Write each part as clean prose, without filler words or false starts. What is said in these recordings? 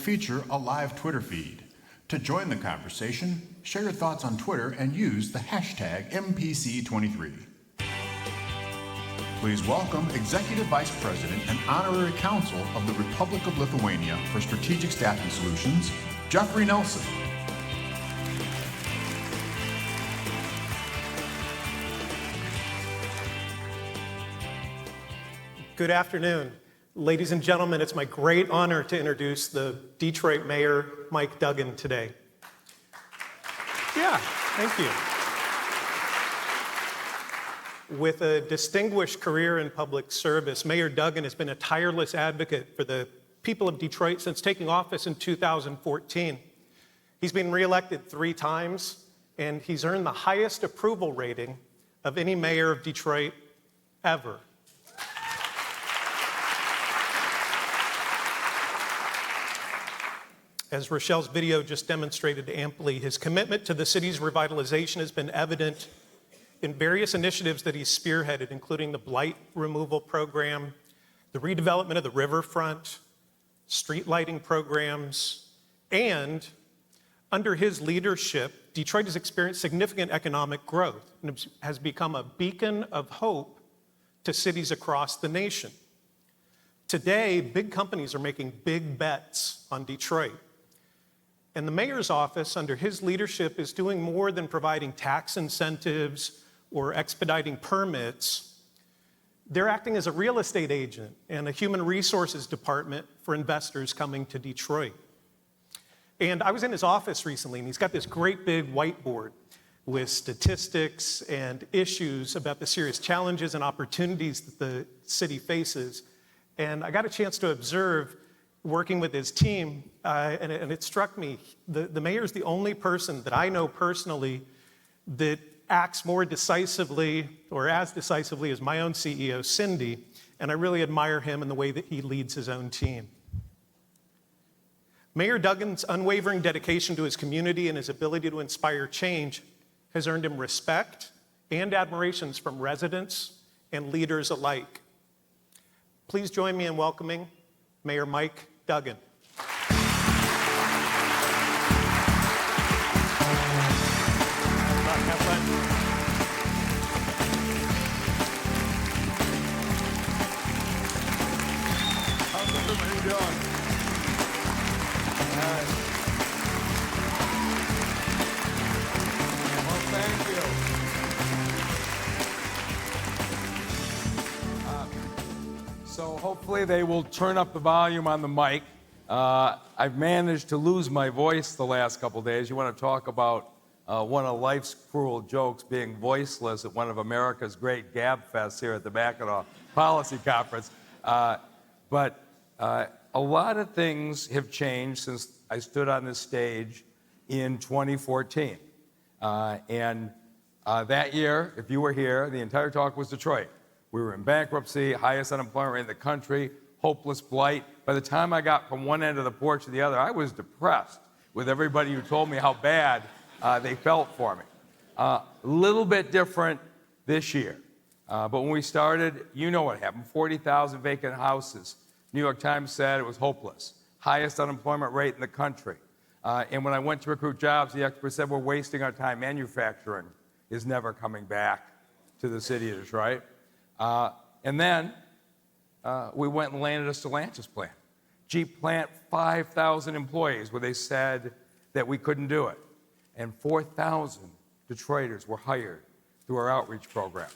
feature a live Twitter feed. To join the conversation, share your thoughts on Twitter and use the hashtag MPC23. Please welcome Executive Vice President and Honorary Consul of the Republic of Lithuania for Strategic Staffing Solutions, Jeffrey Nelson. Good afternoon. Ladies and gentlemen, it's my great honor to introduce the Detroit Mayor, Mike Duggan, today. Yeah, thank you. With a distinguished career in public service, Mayor Duggan has been a tireless advocate for the people of Detroit since taking office in 2014. He's been reelected 3 times, and he's earned the highest approval rating of any mayor of Detroit ever. As Rochelle's video just demonstrated amply, his commitment to the city's revitalization has been evident in various initiatives that he's spearheaded, including the blight removal program, the redevelopment of the riverfront, street lighting programs, and under his leadership, Detroit has experienced significant economic growth and has become a beacon of hope to cities across the nation. Today, big companies are making big bets on Detroit. And the mayor's office, under his leadership, is doing more than providing tax incentives or expediting permits. They're acting as a real estate agent and a human resources department for investors coming to Detroit. And I was in his office recently, and he's got this great big whiteboard with statistics and issues about the serious challenges and opportunities that the city faces. And I got a chance to observe working with his team, and it struck me, the mayor's the only person that I know personally that acts more decisively or as decisively as my own CEO, Cindy, and I really admire him in the way that he leads his own team. Mayor Duggan's unwavering dedication to his community and his ability to inspire change has earned him respect and admirations from residents and leaders alike. Please join me in welcoming Mayor Mike Duggan. How's everybody doing? All right. Well, thank you. So hopefully they will turn up the volume on the mic. I've managed to lose my voice the last couple days. You want to talk about one of life's cruel jokes, being voiceless at one of America's great gab fests here at the back of the policy conference. But a lot of things have changed since I stood on this stage in 2014. That year, if you were here, the entire talk was Detroit. We were in bankruptcy, highest unemployment rate in the country, hopeless blight. By the time I got from one end of the porch to the other, I was depressed with everybody who told me how bad they felt for me. A little bit different this year. But when we started, you know what happened. 40,000 vacant houses. New York Times said it was hopeless. Highest unemployment rate in the country. And when I went to recruit jobs, the experts said we're wasting our time. Manufacturing is never coming back to the city of Detroit. And then we went and landed a Stellantis plant. Jeep plant, 5,000 employees, where they said that we couldn't do it. And 4,000 Detroiters were hired through our outreach program.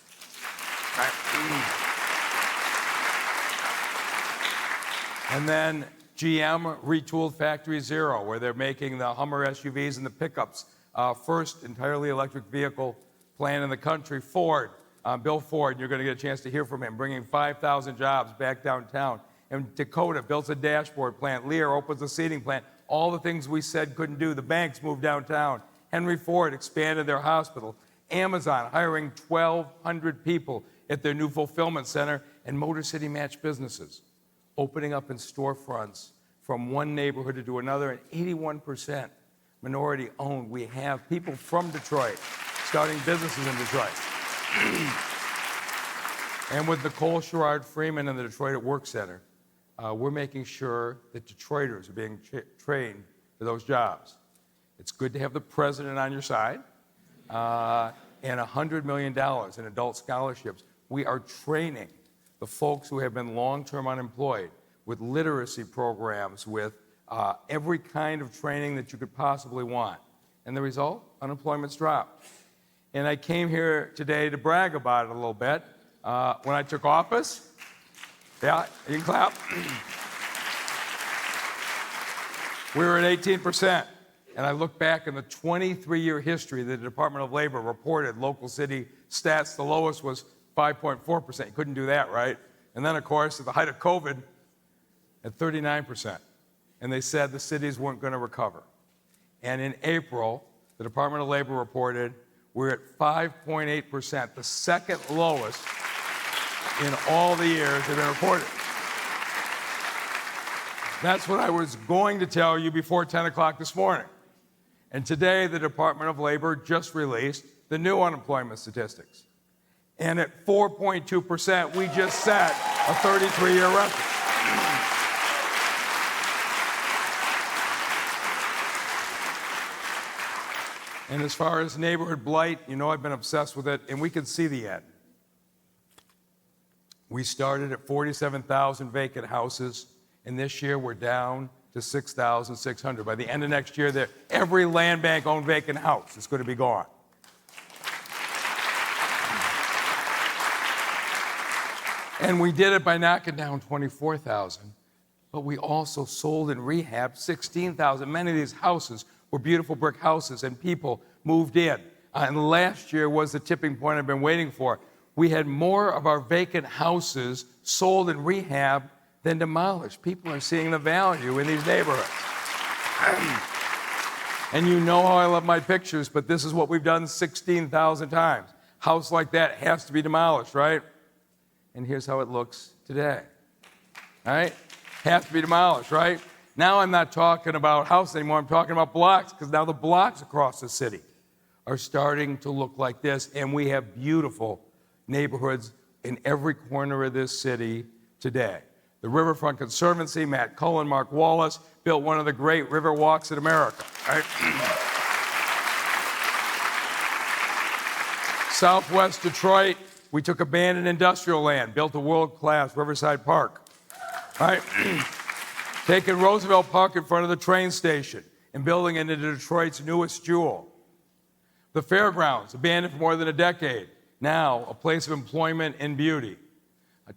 And then GM retooled Factory Zero, where they're making the Hummer SUVs and the pickups. First entirely electric vehicle plant in the country. Ford. Bill Ford, you're going to get a chance to hear from him, bringing 5,000 jobs back downtown. And Dakota builds a dashboard plant. Lear opens a seating plant. All the things we said couldn't do. The banks moved downtown. Henry Ford expanded their hospital. Amazon hiring 1,200 people at their new fulfillment center. And Motor City Match businesses opening up in storefronts from one neighborhood to another. And 81% minority owned. We have people from Detroit starting businesses in Detroit. And with Nicole Sherrod Freeman and the Detroit at Work Center, we're making sure that Detroiters are being trained for those jobs. It's good to have the president on your side, and $100 million in adult scholarships. We are training the folks who have been long-term unemployed with literacy programs, with every kind of training that you could possibly want. And the result? Unemployment's dropped. And I came here today to brag about it a little bit. When I took office, yeah, you can clap. We were at 18%. And I look back in the 23-year history that the Department of Labor reported local city stats. The lowest was 5.4%. You couldn't do that, right? And then, of course, at the height of COVID, at 39%. And they said the cities weren't going to recover. And in April, the Department of Labor reported we're at 5.8%, the second lowest in all the years they've been reported. That's what I was going to tell you before 10 o'clock this morning. And today, the Department of Labor just released the new unemployment statistics. And at 4.2%, we just set a 33-year record. And as far as neighborhood blight, you know I've been obsessed with it, and we can see the end. We started at 47,000 vacant houses, and this year we're down to 6,600. By the end of next year, every land bank-owned vacant house is going to be gone. And we did it by knocking down 24,000, but we also sold and rehabbed 16,000. Many of these houses were beautiful brick houses, and people moved in. And last year was the tipping point I've been waiting for. We had more of our vacant houses sold and rehabbed than demolished. People are seeing the value in these neighborhoods. And you know how I love my pictures, but this is what we've done 16,000 times. House like that has to be demolished, right? And here's how it looks today. All right? Has to be demolished, right? Now I'm not talking about house anymore, I'm talking about blocks, because now the blocks across the city are starting to look like this, and we have beautiful neighborhoods in every corner of this city today. The Riverfront Conservancy, Matt Cullen, Mark Wallace, built one of the great river walks in America. Right? Southwest Detroit, we took abandoned industrial land, built a world-class Riverside Park. Right? Taking Roosevelt Park in front of the train station and building it into Detroit's newest jewel. The fairgrounds, abandoned for more than a decade, now a place of employment and beauty.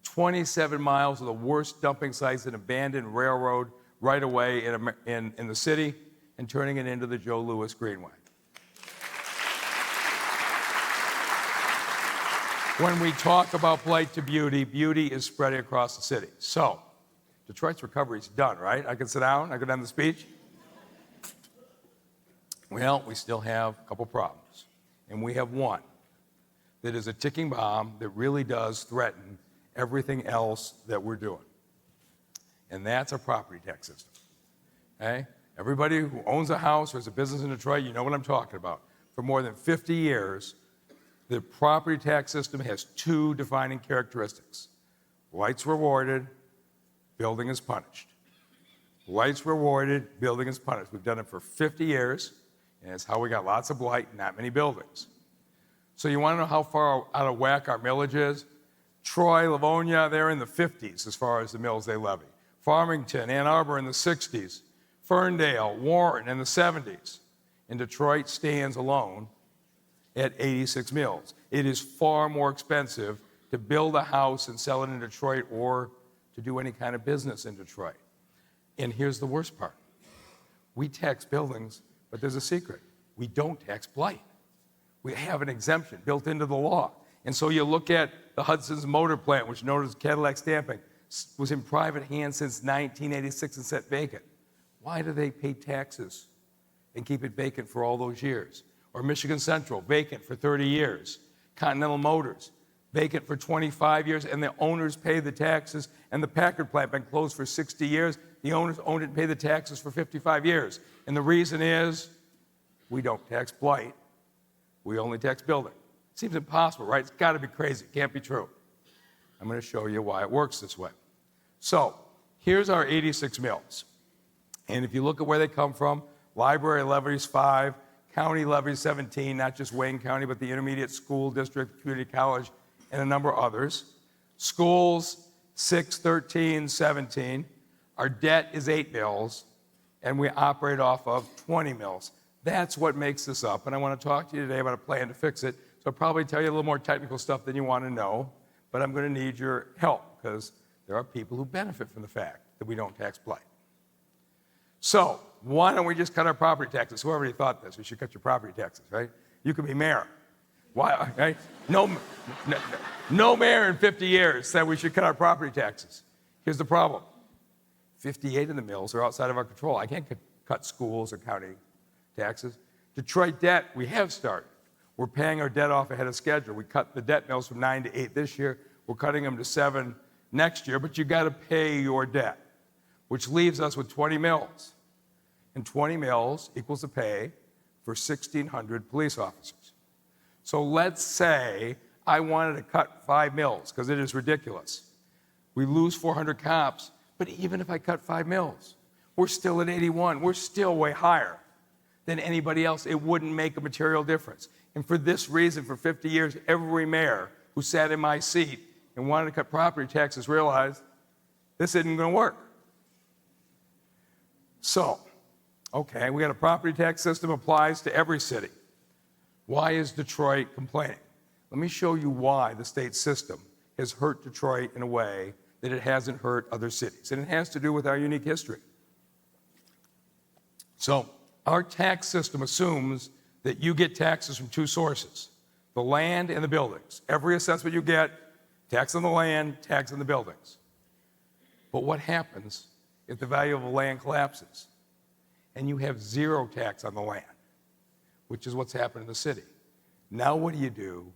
27 miles of the worst dumping sites and abandoned railroad right away in the city, and turning it into the Joe Louis Greenway. When we talk about blight to beauty, beauty is spreading across the city. So, Detroit's recovery is done, right? I can sit down, I can end the speech. Well, we still have a couple problems. And we have one that is a ticking bomb that really does threaten everything else that we're doing. And that's our property tax system. Okay? Everybody who owns a house or has a business in Detroit, you know what I'm talking about. For more than 50 years, the property tax system has two defining characteristics. Light's rewarded, building is punished. Light's rewarded, building is punished. We've done it for 50 years, and it's how we got lots of blight and not many buildings. So you want to know how far out of whack our millage is? Troy, Livonia, they're in the 50s as far as the mills they levy. Farmington, Ann Arbor in the 60s. Ferndale, Warren in the 70s. And Detroit stands alone at 86 mills. It is far more expensive to build a house and sell it in Detroit or to do any kind of business in Detroit. And here's the worst part. We tax buildings, but there's a secret. We don't tax blight. We have an exemption built into the law. And so you look at the Hudson's Motor Plant, which is known as Cadillac Stamping, was in private hands since 1986 and set vacant. Why do they pay taxes and keep it vacant for all those years? Or Michigan Central, vacant for 30 years. Continental Motors, vacant for 25 years, and the owners pay the taxes. And the Packard plant been closed for 60 years. The owners owned it and pay the taxes for 55 years. And the reason is we don't tax blight. We only tax building. Seems impossible, right? It's got to be crazy. It can't be true. I'm going to show you why it works this way. So here's our 86 mills. And if you look at where they come from, library levies 5, county levies 17, not just Wayne County, but the intermediate school district, community college, and a number of others. Schools, 6, 13, 17. Our debt is 8 mills, and we operate off of 20 mills. That's what makes this up, and I want to talk to you today about a plan to fix it. So I'll probably tell you a little more technical stuff than you want to know, but I'm going to need your help because there are people who benefit from the fact that we don't tax blight. So why don't we just cut our property taxes? Who already thought this? We should cut your property taxes, right? You could be mayor. Why? Right? No mayor in 50 years said we should cut our property taxes. Here's the problem. 58 of the mills are outside of our control. I can't cut schools or county taxes. Detroit debt, we have started. We're paying our debt off ahead of schedule. We cut the debt mills from 9 to 8 this year. We're cutting them to 7 next year, but you got to pay your debt, which leaves us with 20 mills. And 20 mills equals the pay for 1,600 police officers. So let's say I wanted to cut 5 mills, because it is ridiculous. We lose 400 cops, but even if I cut 5 mills, we're still at 81. We're still way higher than anybody else. It wouldn't make a material difference. And for this reason, for 50 years, every mayor who sat in my seat and wanted to cut property taxes realized this isn't going to work. So, okay, we got a property tax system applies to every city. Why is Detroit complaining? Let me show you why the state system has hurt Detroit in a way that it hasn't hurt other cities. And it has to do with our unique history. So, our tax system assumes that you get taxes from 2 sources, the land and the buildings. Every assessment you get, tax on the land, tax on the buildings. But what happens if the value of the land collapses and you have 0 tax on the land, which is what's happened in the city? Now what do you do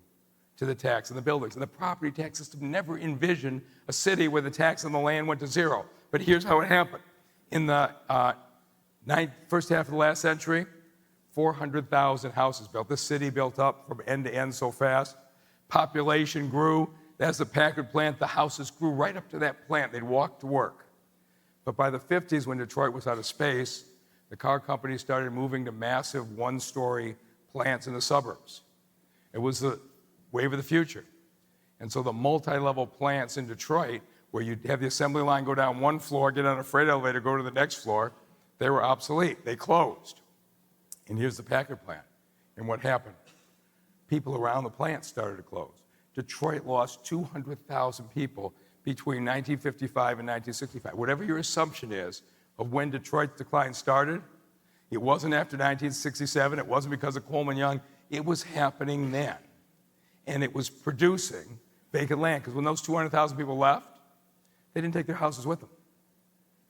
to the tax on the buildings? And the property tax system never envisioned a city where the tax on the land went to 0. But here's how it happened. In the first half of the last century, 400,000 houses built. This city built up from end to end so fast. Population grew. That's the Packard plant. The houses grew right up to that plant. They'd walk to work. But by the 50s, when Detroit was out of space, the car companies started moving to massive 1-story plants in the suburbs. It was the wave of the future. And so the multi-level plants in Detroit, where you'd have the assembly line go down 1 floor, get on a freight elevator, go to the next floor, they were obsolete. They closed. And here's the Packard plant. And what happened? People around the plant started to close. Detroit lost 200,000 people between 1955 and 1965. Whatever your assumption is of when Detroit's decline started, it wasn't after 1967. It wasn't because of Coleman Young. It was happening then. And it was producing vacant land. Because when those 200,000 people left, they didn't take their houses with them.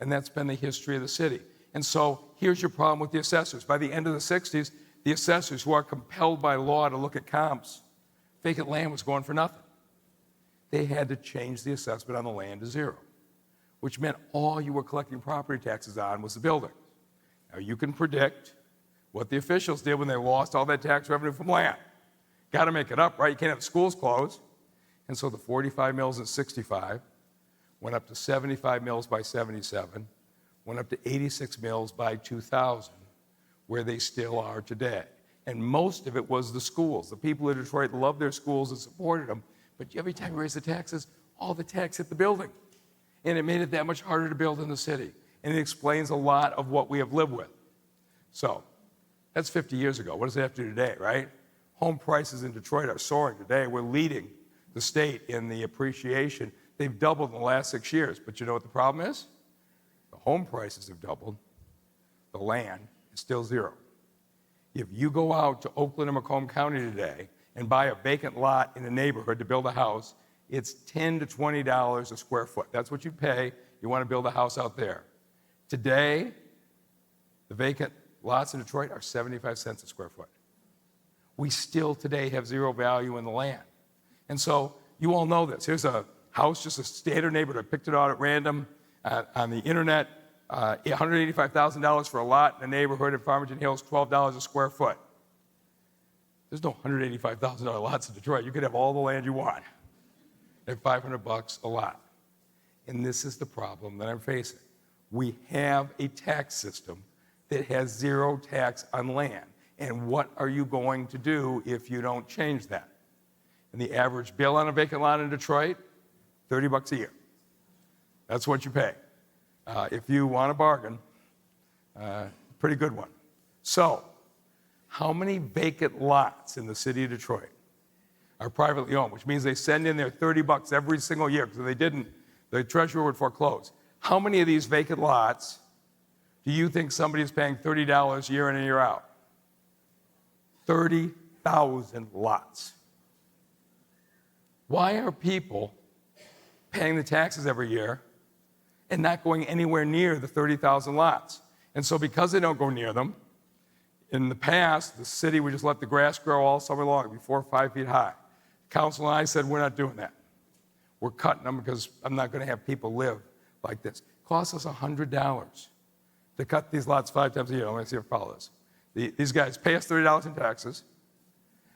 And that's been the history of the city. And so here's your problem with the assessors. By the end of the 60s, the assessors, who are compelled by law to look at comps, vacant land was going for nothing. They had to change the assessment on the land to 0, which meant all you were collecting property taxes on was the building. Now, you can predict what the officials did when they lost all that tax revenue from land. Got to make it up, right? You can't have the schools closed. And so the 45 mills in 65 went up to 75 mills by 77, went up to 86 mills by 2000, where they still are today. And most of it was the schools. The people in Detroit loved their schools and supported them. But every time you raise the taxes, all the tax hit the building. And it made it that much harder to build in the city. And it explains a lot of what we have lived with. So that's 50 years ago. What does it have to do today, right? Home prices in Detroit are soaring today. We're leading the state in the appreciation. They've doubled in the last 6 years. But you know what the problem is? The home prices have doubled. The land is still 0. If you go out to Oakland or Macomb County today and buy a vacant lot in a neighborhood to build a house, it's $10 to $20 a square foot. That's what you pay. You want to build a house out there. Today, the vacant lots in Detroit are 75 cents a square foot. We still today have 0 value in the land. And so you all know this. Here's a house, just a standard neighborhood. I picked it out at random on the internet. $185,000 for a lot in a neighborhood in Farmington Hills, $12 a square foot. There's no $185,000 lots in Detroit. You could have all the land you want at $500 a lot. And this is the problem that I'm facing. We have a tax system that has zero tax on land. And what are you going to do if you don't change that? And the average bill on a vacant lot in Detroit, $30 a year. That's what you pay. If you want a bargain, pretty good one. So, how many vacant lots in the city of Detroit are privately owned, which means they send in their $30 every single year, because if they didn't, the treasurer would foreclose. How many of these vacant lots do you think somebody is paying $30 year in and year out? 30,000 lots. Why are people paying the taxes every year and not going anywhere near the 30,000 lots? And so because they don't go near them, in the past, the city would just let the grass grow all summer long, be 4 or 5 feet high. Council and I said, we're not doing that. We're cutting them because I'm not going to have people live like this. It costs us $100 to cut these lots 5 times a year. Let me see if I follow this. These guys pay us $30 in taxes.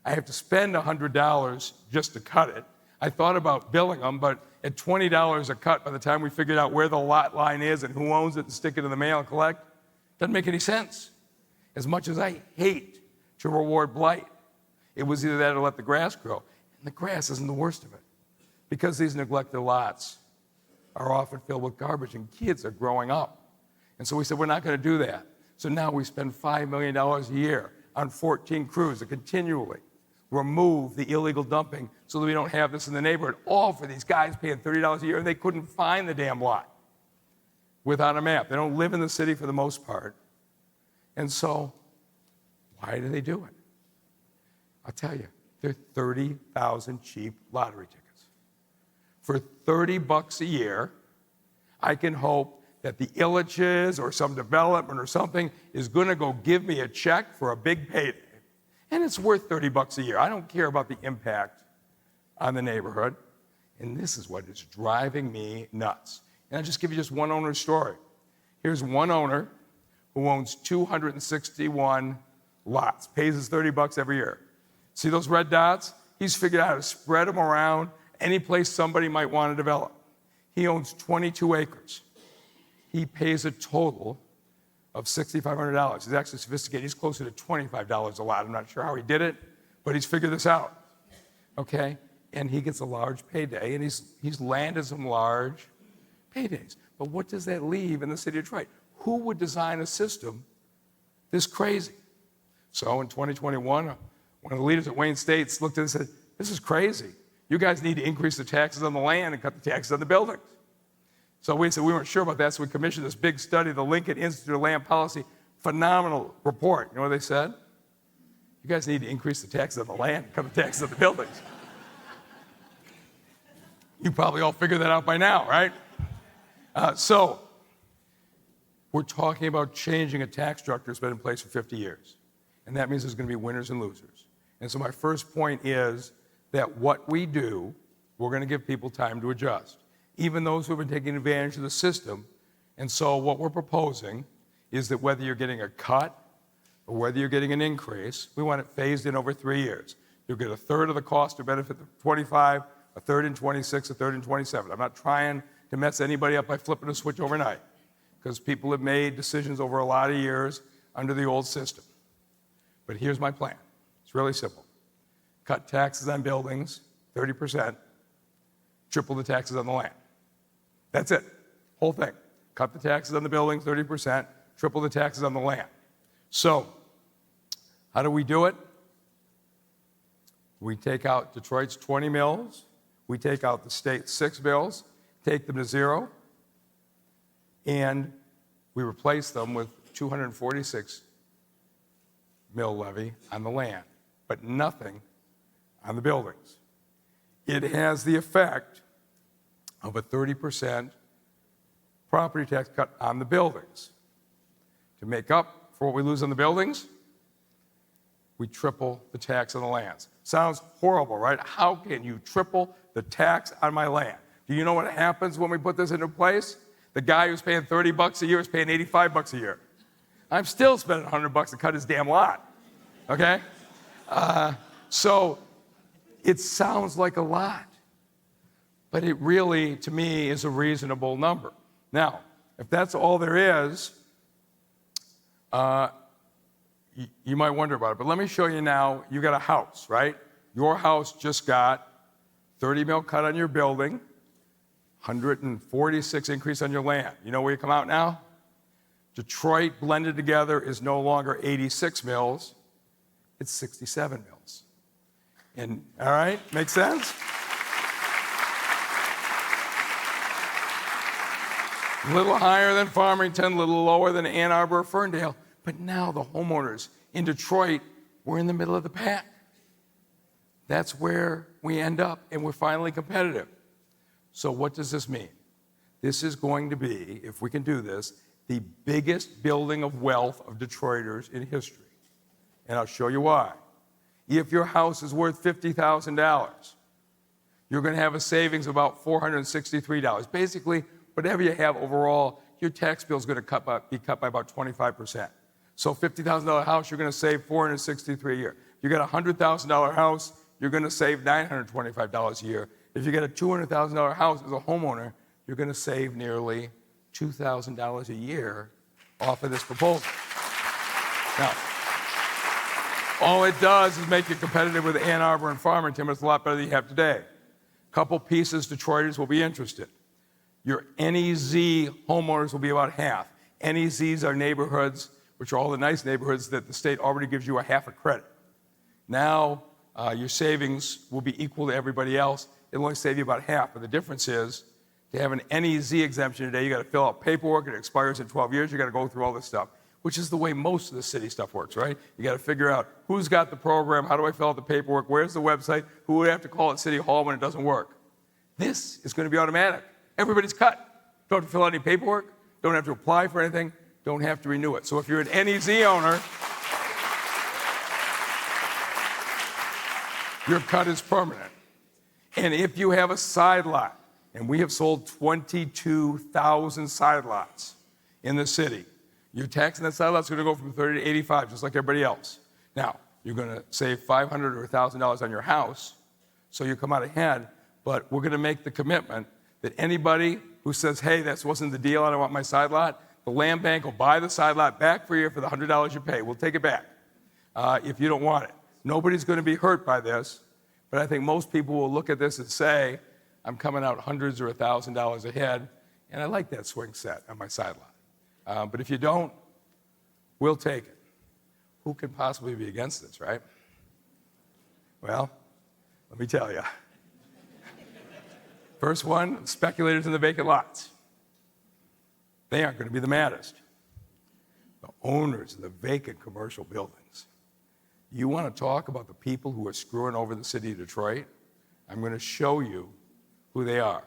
I have to spend $100 just to cut it. I thought about billing them, but at $20 a cut, by the time we figured out where the lot line is and who owns it and stick it in the mail and collect, doesn't make any sense. As much as I hate to reward blight, it was either that or let the grass grow. And the grass isn't the worst of it, because these neglected lots are often filled with garbage and kids are growing up. And so we said, we're not going to do that. So now we spend $5 million a year on 14 crews to continually remove the illegal dumping so that we don't have this in the neighborhood, all for these guys paying $30 a year, and they couldn't find the damn lot without a map. They don't live in the city for the most part. And so, why do they do it? I'll tell you, they're 30,000 cheap lottery tickets. For $30 a year, I can hope that the Illiches or some development or something is going to go give me a check for a big payday. And it's worth $30 a year. I don't care about the impact on the neighborhood. And this is what is driving me nuts. And I'll just give you just one owner's story. Here's one owner who owns 261 lots, pays us $30 every year. See those red dots? He's figured out how to spread them around any place somebody might want to develop. He owns 22 acres. He pays a total of $6,500. He's actually sophisticated. He's closer to $25 a lot. I'm not sure how he did it, but he's figured this out. Okay? And he gets a large payday, and he's landed some large paydays. But what does that leave in the city of Detroit? Who would design a system this crazy? So in 2021, one of the leaders at Wayne State looked at it and said, this is crazy. You guys need to increase the taxes on the land and cut the taxes on the buildings. So we said we weren't sure about that, so we commissioned this big study, the Lincoln Institute of Land Policy, phenomenal report. You know what they said? You guys need to increase the taxes on the land and cut the taxes on the buildings. You probably all figured that out by now, right? So we're talking about changing a tax structure that's been in place for 50 years. And that means there's going to be winners and losers. And so my first point is that what we do, we're going to give people time to adjust, even those who have been taking advantage of the system. And so what we're proposing is that whether you're getting a cut or whether you're getting an increase, we want it phased in over 3 years. You'll get a third of the cost or benefit of 25, a third in 26, a third in 27. I'm not trying to mess anybody up by flipping a switch overnight, because people have made decisions over a lot of years under the old system. But here's my plan. It's really simple. Cut taxes on buildings, 30%, triple the taxes on the land. That's it, whole thing. Cut the taxes on the buildings, 30%, triple the taxes on the land. So, how do we do it? We take out Detroit's 20 mills, we take out the state's 6 mills, take them to zero, and we replace them with 246 mill levy on the land, but nothing on the buildings. It has the effect of a 30% property tax cut on the buildings. To make up for what we lose on the buildings, we triple the tax on the lands. Sounds horrible, right? How can you triple the tax on my land? Do you know what happens when we put this into place? The guy who's paying $30 a year is paying $85 a year. I'm still spending $100 to cut his damn lot, okay? So it sounds like a lot, but it really, to me, is a reasonable number. Now, if that's all there is, you might wonder about it, but let me show you now. You got a house, right? Your house just got 30 mil cut on your building, 146 increase on your land. You know where you come out now? Detroit blended together is no longer 86 mils, it's 67 mils. And all right, make sense? A little higher than Farmington, a little lower than Ann Arbor or Ferndale, but now the homeowners in Detroit, we're in the middle of the pack. That's where we end up, and we're finally competitive. So what does this mean? This is going to be, if we can do this, the biggest building of wealth of Detroiters in history. And I'll show you why. If your house is worth $50,000, you're going to have a savings of about $463. Basically, whatever you have overall, your tax bill is going to be cut by about 25%. So $50,000 house, you're going to save $463 a year. You got a $100,000 house, you're going to save $925 a year. If you get a $200,000 house as a homeowner, you're going to save nearly $2,000 a year off of this proposal. Now, all it does is make you competitive with Ann Arbor and Farmington, but it's a lot better than you have today. A couple pieces Detroiters will be interested. Your NEZ homeowners will be about half. NEZs are neighborhoods, which are all the nice neighborhoods that the state already gives you a half a credit. Now, your savings will be equal to everybody else. It'll only save you about half, but the difference is, to have an NEZ exemption today, you got to fill out paperwork, it expires in 12 years, you got to go through all this stuff, which is the way most of the city stuff works, right? You got to figure out who's got the program, how do I fill out the paperwork, where's the website, who would I have to call at City Hall when it doesn't work. This is going to be automatic. Everybody's cut. Don't have to fill out any paperwork, don't have to apply for anything, don't have to renew it. So if you're an NEZ owner, your cut is permanent. And if you have a side lot, and we have sold 22,000 side lots in the city, your tax on that side lot is going to go from 30 to 85, just like everybody else. Now, you're going to save $500 or $1,000 on your house, so you come out ahead, but we're going to make the commitment that anybody who says, hey, this wasn't the deal, I don't want my side lot, the land bank will buy the side lot back for you for the $100 you pay. We'll take it back if you don't want it. Nobody's going to be hurt by this, but I think most people will look at this and say, I'm coming out hundreds or $1,000 ahead, and I like that swing set on my side lot. But if you don't, we'll take it. Who can possibly be against this, right? Well, let me tell you. First one, speculators in the vacant lots. They aren't going to be the maddest. The owners of the vacant commercial buildings. You want to talk about the people who are screwing over the city of Detroit? I'm going to show you who they are.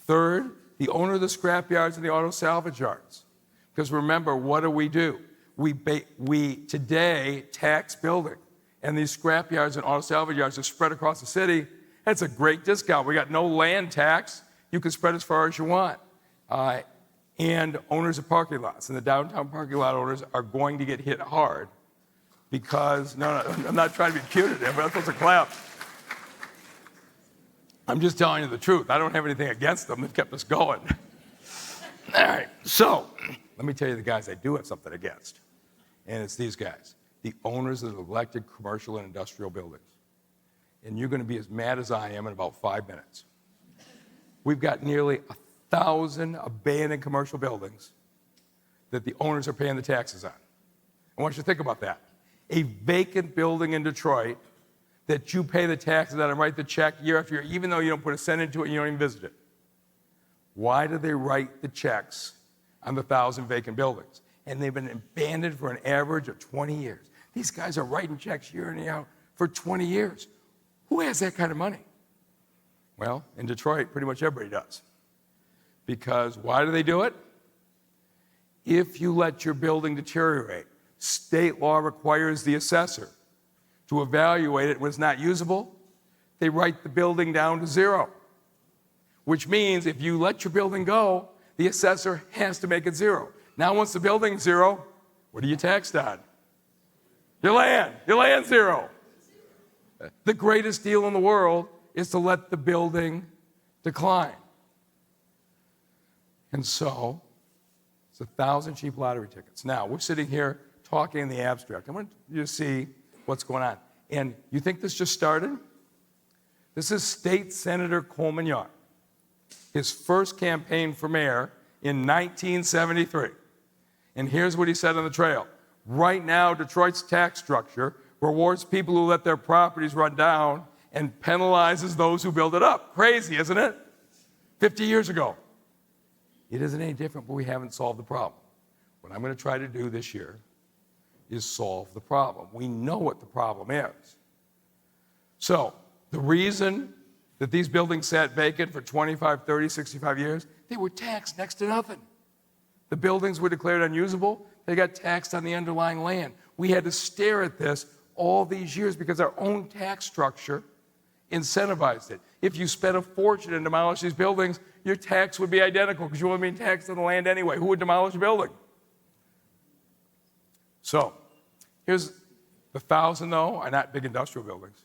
Third, the owner of the scrap yards and the auto salvage yards. Because remember, what do? We today tax building, and these scrap yards and auto salvage yards are spread across the city. That's a great discount. We got no land tax. You can spread as far as you want. And owners of parking lots, and the downtown parking lot owners are going to get hit hard because, no, I'm not trying to be punitive, but I'm supposed to clap. I'm just telling you the truth. I don't have anything against them. They've kept us going. All right, so let me tell you the guys I do have something against, and it's these guys, the owners of the elected commercial and industrial buildings. And you're going to be as mad as I am in about 5 minutes. We've got nearly 1,000 abandoned commercial buildings that the owners are paying the taxes on. I want you to think about that. A vacant building in Detroit that you pay the taxes on and write the check year after year, even though you don't put a cent into it and you don't even visit it. Why do they write the checks on the 1,000 vacant buildings? And they've been abandoned for an average of 20 years. These guys are writing checks year in and out for 20 years. Who has that kind of money? Well, in Detroit, pretty much everybody does. Because why do they do it? If you let your building deteriorate, state law requires the assessor to evaluate it when it's not usable. They write the building down to zero, which means if you let your building go, the assessor has to make it zero. Now, once the building's zero, what are you taxed on? Your land's zero. The greatest deal in the world is to let the building decline. And so, it's 1,000 cheap lottery tickets. Now, we're sitting here talking in the abstract. I want you to see what's going on. And you think this just started? This is State Senator Coleman Young, his first campaign for mayor in 1973. And here's what he said on the trail. Right now, Detroit's tax structure rewards people who let their properties run down and penalizes those who build it up. Crazy, isn't it? 50 years ago. It isn't any different, but we haven't solved the problem. What I'm going to try to do this year is solve the problem. We know what the problem is. So, the reason that these buildings sat vacant for 25, 30, 65 years, they were taxed next to nothing. The buildings were declared unusable. They got taxed on the underlying land. We had to stare at this all these years because our own tax structure incentivized it. If you spent a fortune and demolished these buildings, your tax would be identical because you wouldn't be taxed on the land anyway. Who would demolish a building? So, here's the 1,000, though, are not big industrial buildings.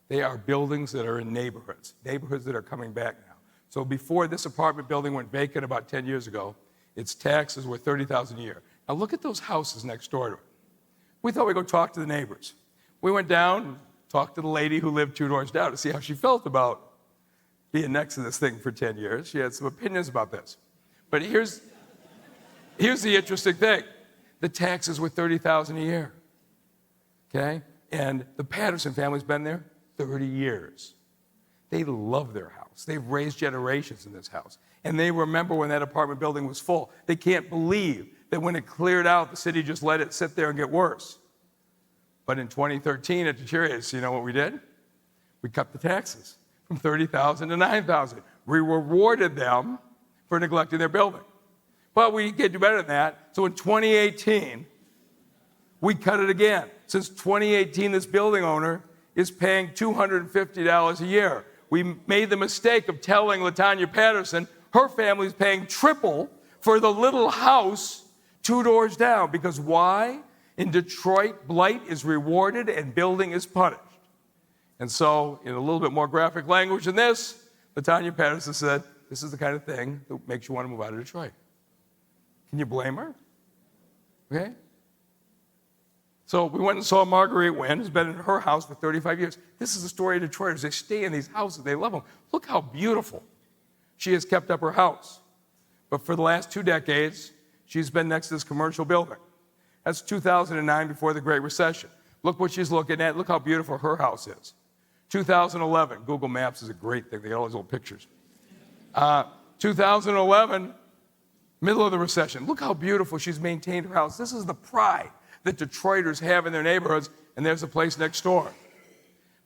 They are buildings that are in neighborhoods that are coming back now. So before this apartment building went vacant about 10 years ago, its taxes were $30,000 a year. Now look at those houses next door to it. We thought we'd go talk to the neighbors. We went down and talked to the lady who lived 2 doors down to see how she felt about being next to this thing for 10 years. She had some opinions about this. But here's the interesting thing. The taxes were $30,000 a year, okay? And the Patterson family's been there 30 years. They love their house. They've raised generations in this house. And they remember when that apartment building was full. They can't believe that when it cleared out, the city just let it sit there and get worse. But in 2013, it deteriorated. So you know what we did? We cut the taxes from $30,000 to $9,000. We rewarded them for neglecting their building. But we can do better than that. So in 2018, we cut it again. Since 2018, this building owner is paying $250 a year. We made the mistake of telling LaTanya Patterson her family's paying triple for the little house 2 doors down. Because why? In Detroit, blight is rewarded and building is punished. And so, in a little bit more graphic language than this, LaTanya Patterson said, this is the kind of thing that makes you want to move out of Detroit. Can you blame her? Okay? So we went and saw Marguerite Wynn, who's been in her house for 35 years. This is the story of Detroiters. They stay in these houses. They love them. Look how beautiful she has kept up her house. But for the last 2 decades, she's been next to this commercial building. That's 2009, before the Great Recession. Look what she's looking at. Look how beautiful her house is. 2011, Google Maps is a great thing. They got all these old pictures. 2011, middle of the recession. Look how beautiful she's maintained her house. This is the pride that Detroiters have in their neighborhoods, and there's a place next door.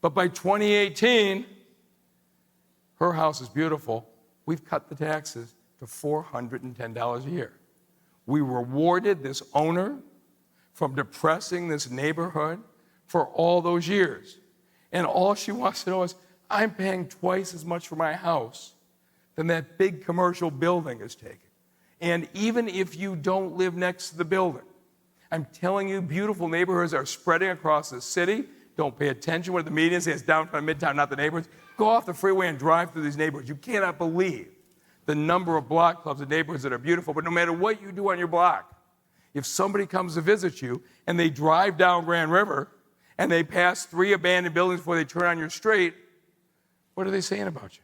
But by 2018, her house is beautiful. We've cut the taxes to $410 a year. We rewarded this owner from depressing this neighborhood for all those years. And all she wants to know is, I'm paying twice as much for my house than that big commercial building is taking. And even if you don't live next to the building, I'm telling you, beautiful neighborhoods are spreading across the city. Don't pay attention what the media says, downtown, midtown, not the neighborhoods. Go off the freeway and drive through these neighborhoods. You cannot believe the number of block clubs and neighborhoods that are beautiful. But no matter what you do on your block, if somebody comes to visit you and they drive down Grand River and they pass 3 abandoned buildings before they turn on your street, what are they saying about you?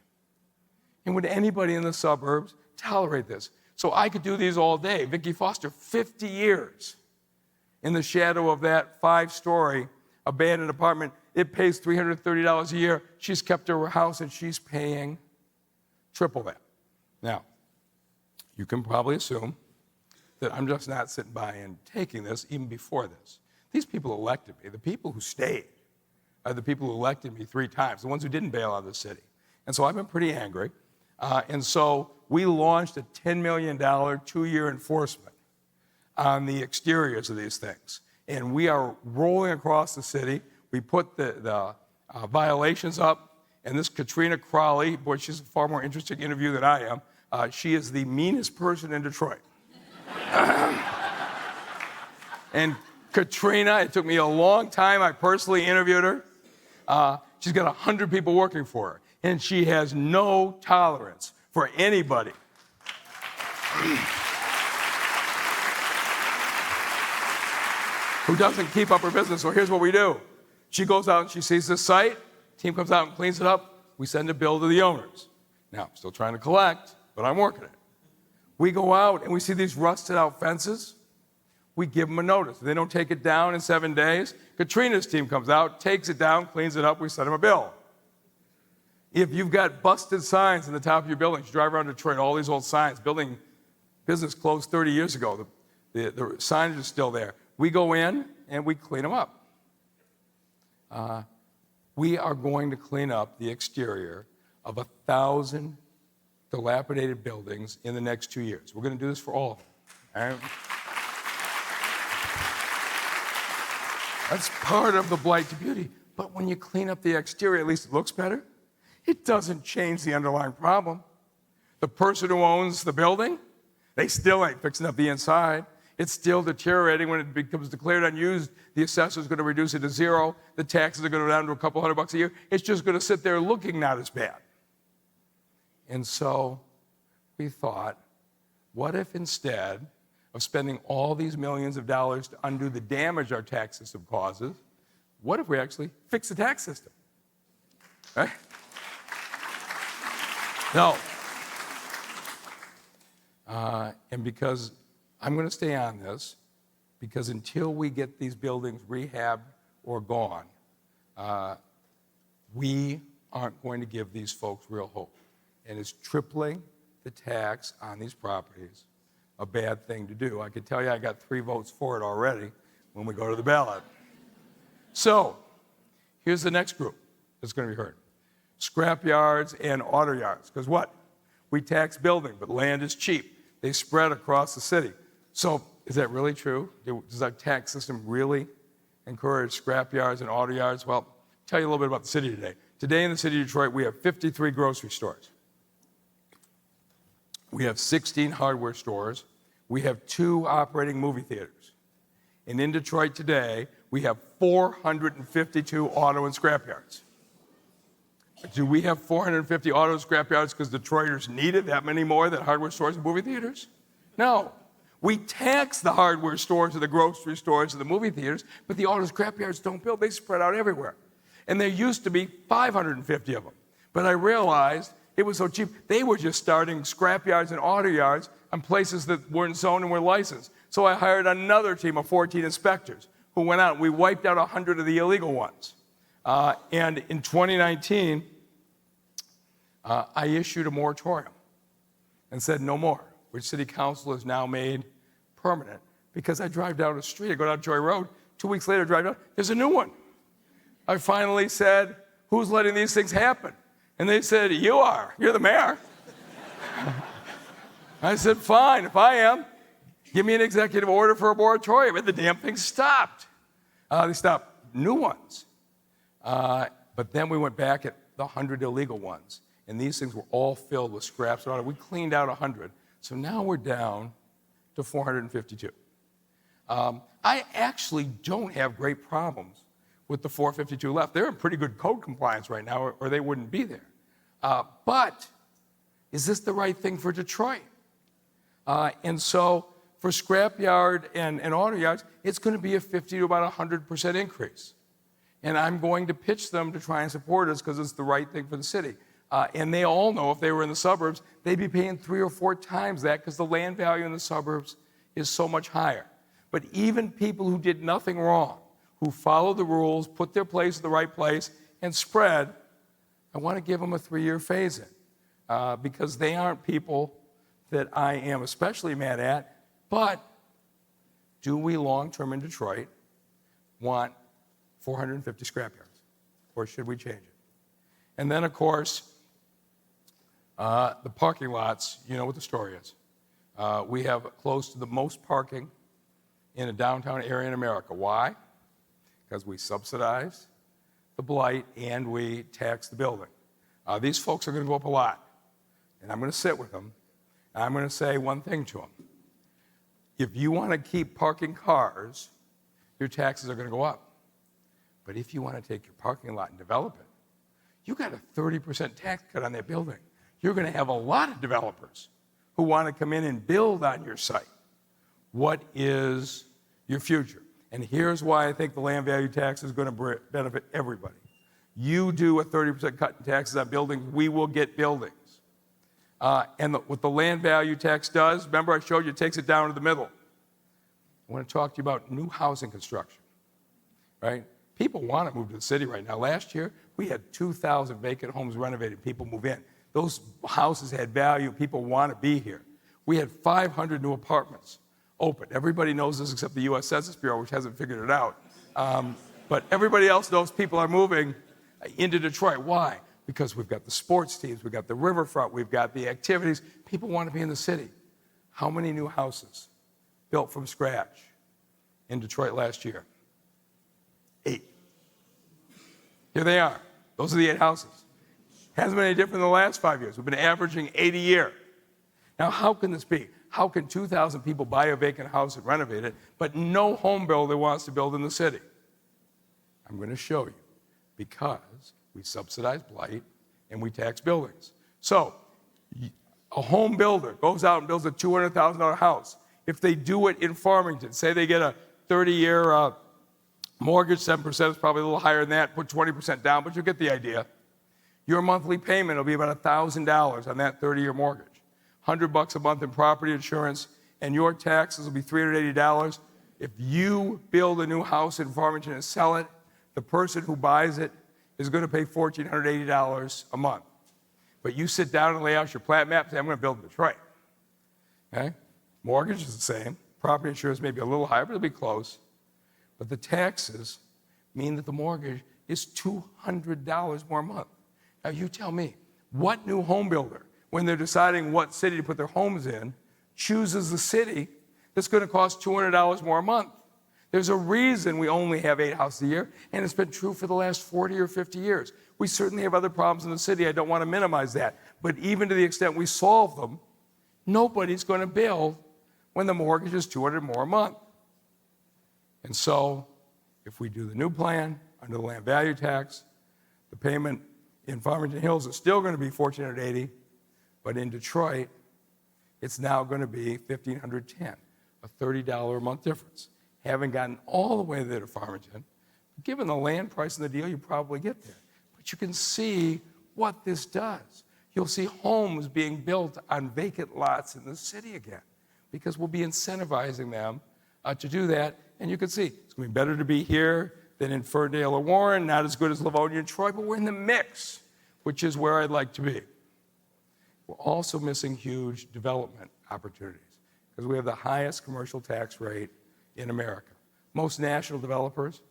And would anybody in the suburbs tolerate this? So I could do these all day. Vicki Foster, 50 years in the shadow of that 5-story abandoned apartment. It pays $330 a year. She's kept her house and she's paying triple that. Now, you can probably assume that I'm just not sitting by and taking this even before this. These people elected me. The people who stayed are the people who elected me 3 times, the ones who didn't bail out of the city. And so I've been pretty angry. And so we launched a $10 million 2-year enforcement on the exteriors of these things. And we are rolling across the city. We put the violations up. And this Katrina Crowley, boy, she's a far more interesting interview than I am. She is the meanest person in Detroit. And Katrina, it took me a long time. I personally interviewed her. She's got 100 people working for her. and she has no tolerance for anybody who doesn't keep up her business. So here's what we do. She goes out and she sees this site, team comes out and cleans it up, we send a bill to the owners. Now, I'm still trying to collect, but I'm working it. We go out and we see these rusted out fences, we give them a notice. If they don't take it down in 7 days, Katrina's team comes out, takes it down, cleans it up, we send them a bill. If you've got busted signs in the top of your building, you drive around Detroit, all these old signs, business closed 30 years ago, the signage is still there. We go in and we clean them up. We are going to clean up the exterior of 1,000 dilapidated buildings in the next 2 years. We're going to do this for all of them. All right? That's part of the blight to beauty. But when you clean up the exterior, at least it looks better. It doesn't change the underlying problem. The person who owns the building, they still ain't fixing up the inside. It's still deteriorating. When it becomes declared unused, the assessor is going to reduce it to zero. The taxes are going to go down to a couple $100 a year. It's just going to sit there looking not as bad. And so we thought, what if instead of spending all these millions of dollars to undo the damage our tax system causes, what if we actually fix the tax system? Right? No. And because I'm going to stay on this, because until we get these buildings rehabbed or gone, we aren't going to give these folks real hope. And is tripling the tax on these properties a bad thing to do? I can tell you I got 3 votes for it already when we go to the ballot. So here's the next group that's going to be heard. Scrap yards and auto yards. Because what? We tax building, but land is cheap. They spread across the city. So is that really true? Does our tax system really encourage scrap yards and auto yards? Well, I'll tell you a little bit about the city today. Today in the city of Detroit, we have 53 grocery stores. We have 16 hardware stores. We have 2 operating movie theaters. And in Detroit today, we have 452 auto and scrap yards. Do we have 450 auto and scrap yards because Detroiters needed that many more than hardware stores and movie theaters? No. We tax the hardware stores and the grocery stores and the movie theaters, but the auto and scrap yards don't build. They spread out everywhere. And there used to be 550 of them. But I realized it was so cheap, they were just starting scrap yards and auto yards on places that weren't zoned and were licensed. So I hired another team of 14 inspectors who went out and we wiped out 100 of the illegal ones. And in 2019, I issued a moratorium and said no more, which City Council has now made permanent. Because I drive down the street, I go down Joy Road, 2 weeks later I drive down, there's a new one. I finally said, who's letting these things happen? And they said, you are, you're the mayor. I said, fine, if I am, give me an executive order for a moratorium. And the damn thing stopped. They stopped new ones. But then we went back at the 100 illegal ones. And these things were all filled with scraps. We cleaned out 100. So now we're down to 452. I actually don't have great problems with the 452 left. They're in pretty good code compliance right now, or they wouldn't be there. But is this the right thing for Detroit? And so for scrapyard and auto yards, it's going to be a 50 to about 100% increase. And I'm going to pitch them to try and support us because it's the right thing for the city. And they all know if they were in the suburbs, they'd be paying 3 or 4 times that because the land value in the suburbs is so much higher. But even people who did nothing wrong, who followed the rules, put their place in the right place, and spread, I want to give them a 3-year phase-in because they aren't people that I am especially mad at. But do we long-term in Detroit want 450 scrapyards, or should we change it? And then, of course, the parking lots, you know what the story is. We have close to the most parking in a downtown area in America. Why? Because we subsidize the blight and we tax the building. These folks are going to go up a lot. And I'm going to sit with them. And I'm going to say one thing to them. If you want to keep parking cars, your taxes are going to go up. But if you want to take your parking lot and develop it, you got a 30% tax cut on that building. You're going to have a lot of developers who want to come in and build on your site. What is your future? And here's why I think the land value tax is going to benefit everybody. You do a 30% cut in taxes on buildings, we will get buildings. What the land value tax does, remember I showed you, it takes it down to the middle. I want to talk to you about new housing construction, right? People want to move to the city right now. Last year, we had 2,000 vacant homes renovated. People move in. Those houses had value. People want to be here. We had 500 new apartments open. Everybody knows this except the U.S. Census Bureau, which hasn't figured it out. But everybody else knows people are moving into Detroit. Why? Because we've got the sports teams, we've got the riverfront, we've got the activities. People want to be in the city. How many new houses built from scratch in Detroit last year? 8. Here they are. Those are the 8 houses. Hasn't been any different in the last 5 years. We've been averaging 8 a year. Now, how can this be? How can 2,000 people buy a vacant house and renovate it, but no home builder wants to build in the city? I'm going to show you. Because we subsidize blight and we tax buildings. So, a home builder goes out and builds a $200,000 house. If they do it in Farmington, say they get a 30-year mortgage, 7% is probably a little higher than that, put 20% down, but you get the idea. Your monthly payment will be about $1,000 on that 30-year mortgage. $100 a month in property insurance, and your taxes will be $380. If you build a new house in Farmington and sell it, the person who buys it is going to pay $1,480 a month. But you sit down and lay out your plat map and say, I'm going to build in Detroit. Okay? Mortgage is the same. Property insurance may be a little higher, but it'll be close. But the taxes mean that the mortgage is $200 more a month. Now you tell me, what new home builder, when they're deciding what city to put their homes in, chooses the city that's going to cost $200 more a month? There's a reason we only have 8 houses a year, and it's been true for the last 40 or 50 years. We certainly have other problems in the city. I don't want to minimize that. But even to the extent we solve them, nobody's going to build when the mortgage is $200 more a month. And so, if we do the new plan under the land value tax, the payment in Farmington Hills is still going to be $1,480, but in Detroit, it's now going to be $1,510, a $30 a month difference. Haven't gotten all the way there to Farmington. Given the land price and the deal, you probably get there. But you can see what this does. You'll see homes being built on vacant lots in the city again, because we'll be incentivizing them to do that. And you can see it's going to be better to be here than in Ferndale or Warren, not as good as Livonia and Troy, but we're in the mix, which is where I'd like to be. We're also missing huge development opportunities because we have the highest commercial tax rate in America. Most national developers,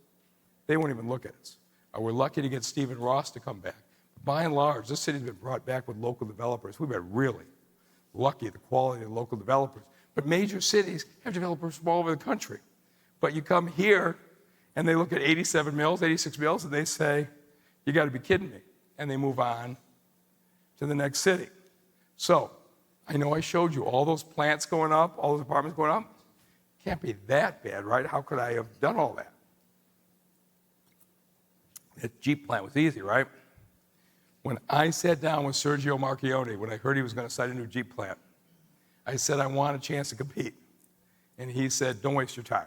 they won't even look at us. We're lucky to get Stephen Ross to come back. By and large, this city's been brought back with local developers. We've been really lucky at the quality of local developers. But major cities have developers from all over the country. But you come here, and they look at 87 mills, 86 mills, and they say, you got to be kidding me. And they move on to the next city. So, I know I showed you all those plants going up, all those apartments going up. Can't be that bad, right? How could I have done all that? That Jeep plant was easy, right? When I sat down with Sergio Marchione, when I heard he was going to site a new Jeep plant, I said, I want a chance to compete. And he said, don't waste your time.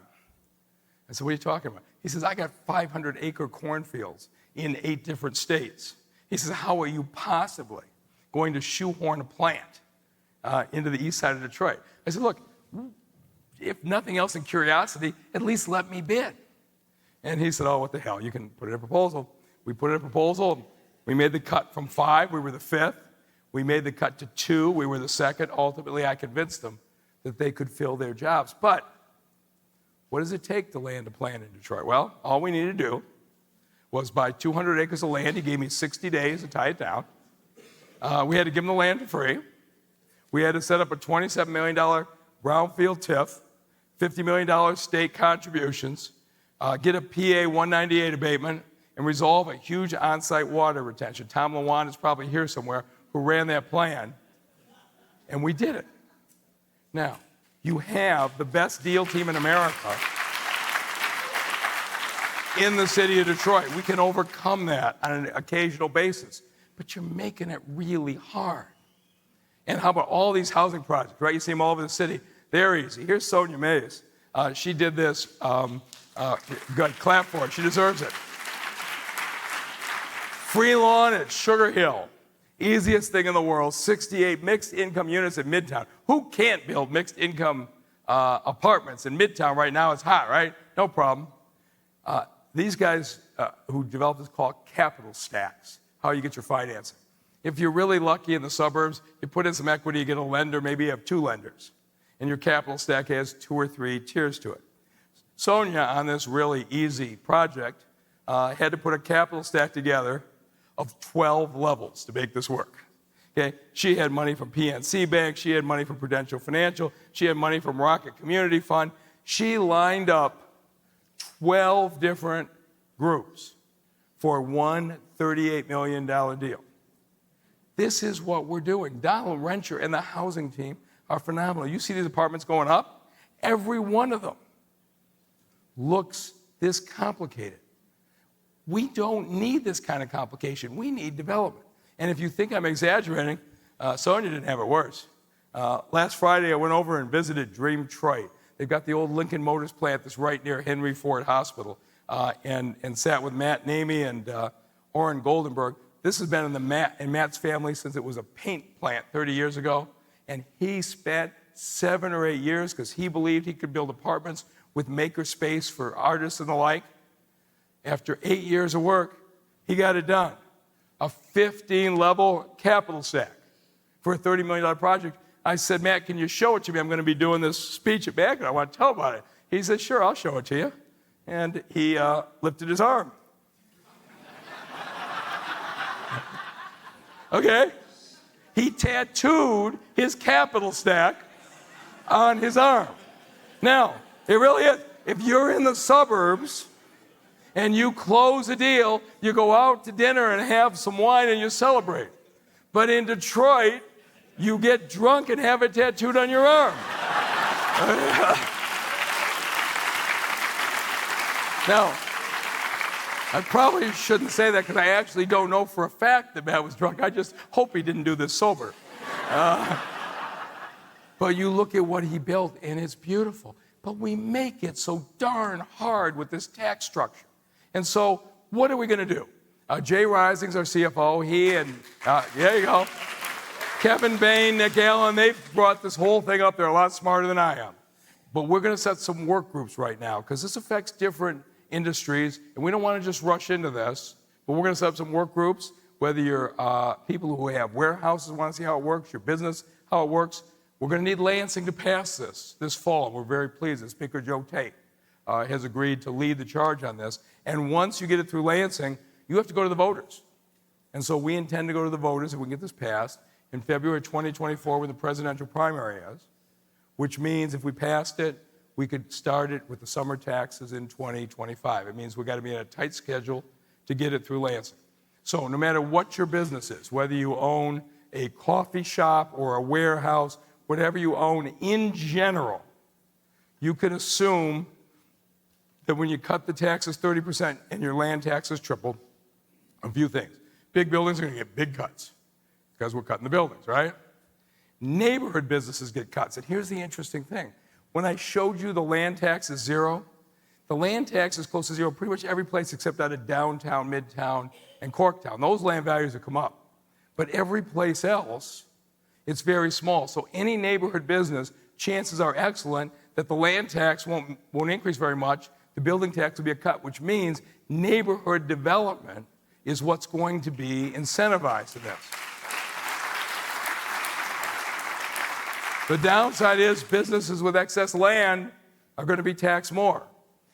I said, what are you talking about? He says, I got 500-acre cornfields in 8 different states. He says, how are you possibly going to shoehorn a plant into the east side of Detroit? I said, look, if nothing else in curiosity, at least let me bid. And he said, oh, what the hell, you can put in a proposal. We put in a proposal. We made the cut from 5, we were the 5th. We made the cut to 2, we were the 2nd. Ultimately, I convinced them that they could fill their jobs. But what does it take to land a plant in Detroit? Well, all we needed to do was buy 200 acres of land. He gave me 60 days to tie it down. We had to give him the land for free. We had to set up a $27 million brownfield TIF, $50 million state contributions, get a PA 198 abatement, and resolve a huge on-site water retention. Tom Lewan is probably here somewhere, who ran that plan, and we did it. Now, you have the best deal team in America. in the city of Detroit. We can overcome that on an occasional basis. But you're making it really hard. And how about all these housing projects, right? You see them all over the city. They're easy. Here's Sonia Mays. She did this. Good, clap for her. She deserves it. Free lawn at Sugar Hill. Easiest thing in the world. 68 mixed income units in Midtown. Who can't build mixed income apartments in Midtown right now? It's hot, right? No problem. These guys who developed this call capital stacks, how you get your financing. If you're really lucky in the suburbs, you put in some equity, you get a lender, maybe you have 2 lenders, and your capital stack has 2 or 3 tiers to it. Sonia, on this really easy project, had to put a capital stack together of 12 levels to make this work. Okay? She had money from PNC Bank, she had money from Prudential Financial, she had money from Rocket Community Fund. She lined up 12 different groups for one $38 million deal. This is what we're doing. Donald Rencher and the housing team are phenomenal. You see these apartments going up? Every one of them looks this complicated. We don't need this kind of complication. We need development. And if you think I'm exaggerating, Sonia didn't have it worse. Last Friday, I went over and visited Dream Detroit. They've got the old Lincoln Motors plant that's right near Henry Ford Hospital, and sat with Matt Namey and Orrin Goldenberg. This has been in Matt's family since it was a paint plant 30 years ago, and he spent 7 or 8 years because he believed he could build apartments with maker space for artists and the like. After 8 years of work, he got it done. A 15-level capital stack for a $30 million project. I said, Matt, can you show it to me? I'm going to be doing this speech at Back, and I want to tell about it. He said, sure, I'll show it to you. And he lifted his arm. Okay? He tattooed his capital stack on his arm. Now, it really is. If you're in the suburbs and you close a deal, you go out to dinner and have some wine and you celebrate. But in Detroit, you get drunk and have it tattooed on your arm. Now, I probably shouldn't say that because I actually don't know for a fact that Matt was drunk. I just hope he didn't do this sober. But you look at what he built, and it's beautiful. But we make it so darn hard with this tax structure. And so what are we going to do? Jay Rising's our CFO. He and, there you go. Kevin Bain, Nick Allen, they've brought this whole thing up. They're a lot smarter than I am. But we're going to set some work groups right now because this affects different industries, and we don't want to just rush into this, but we're going to set up some work groups, whether you're people who have warehouses, want to see how it works, your business, how it works. We're going to need Lansing to pass this fall. We're very pleased that Speaker Joe Tate has agreed to lead the charge on this. And once you get it through Lansing, you have to go to the voters. And so we intend to go to the voters if we can get this passed in February 2024 when the presidential primary is, which means if we passed it, we could start it with the summer taxes in 2025. It means we've got to be on a tight schedule to get it through Lansing. So no matter what your business is, whether you own a coffee shop or a warehouse, whatever you own in general, you can assume that when you cut the taxes 30% and your land taxes triple, a few things. Big buildings are going to get big cuts because we're cutting the buildings, right? Neighborhood businesses get cuts. And here's the interesting thing. When I showed you the land tax is zero, the land tax is close to zero pretty much every place except out of downtown, midtown, and Corktown. Those land values have come up. But every place else, it's very small. So any neighborhood business, chances are excellent that the land tax won't increase very much. The building tax will be a cut, which means neighborhood development is what's going to be incentivized in this. The downside is businesses with excess land are going to be taxed more.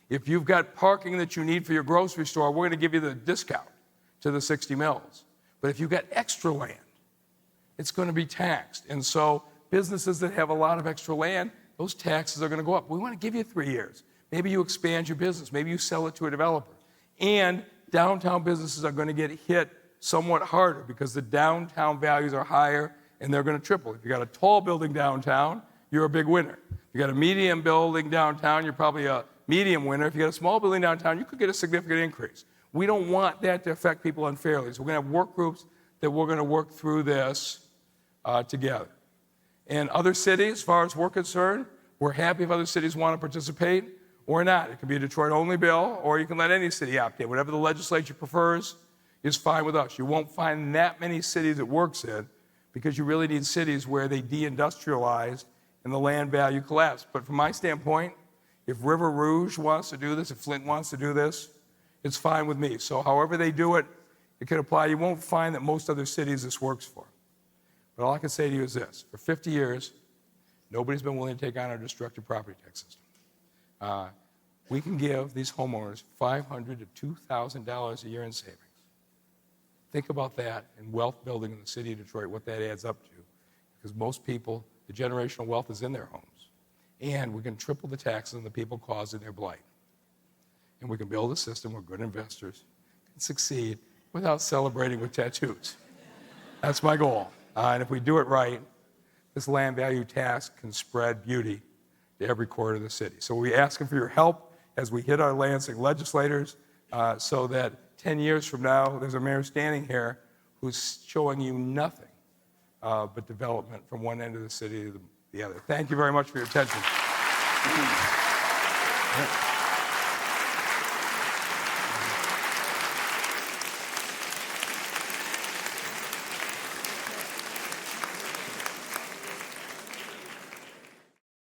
If you've got parking that you need for your grocery store, we're going to give you the discount to the 60 mils. But if you've got extra land, it's going to be taxed. And so businesses that have a lot of extra land, those taxes are going to go up. We want to give you 3 years. Maybe you expand your business. Maybe you sell it to a developer. And downtown businesses are going to get hit somewhat harder because the downtown values are higher and they're going to triple. If you got a tall building downtown, you're a big winner. If you got a medium building downtown, you're probably a medium winter. If you got a small building downtown, you could get a significant increase. We don't want that to affect people unfairly. So we're going to have work groups that we're going to work through this together. And other cities, as far as we're concerned, we're happy if other cities want to participate or not. It can be a Detroit-only bill, or you can let any city opt in. Whatever the legislature prefers is fine with us. You won't find that many cities it works in because you really need cities where they deindustrialized and the land value collapsed. But from my standpoint, if River Rouge wants to do this, if Flint wants to do this, it's fine with me. So however they do it, it can apply. You won't find that most other cities this works for. But all I can say to you is this. For 50 years, nobody's been willing to take on our destructive property tax system. We can give these homeowners $500 to $2,000 a year in savings. Think about that in wealth building in the city of Detroit, what that adds up to. Because most people, the generational wealth is in their homes. And we can triple the taxes on the people causing their blight. And we can build a system where good investors can succeed without celebrating with tattoos. That's my goal. And if we do it right, this land value tax can spread beauty to every corner of the city. So we asking for your help as we hit our Lansing legislators so that 10 years from now, there's a mayor standing here who's showing you nothing but development from one end of the city to the other. Thank you very much for your attention.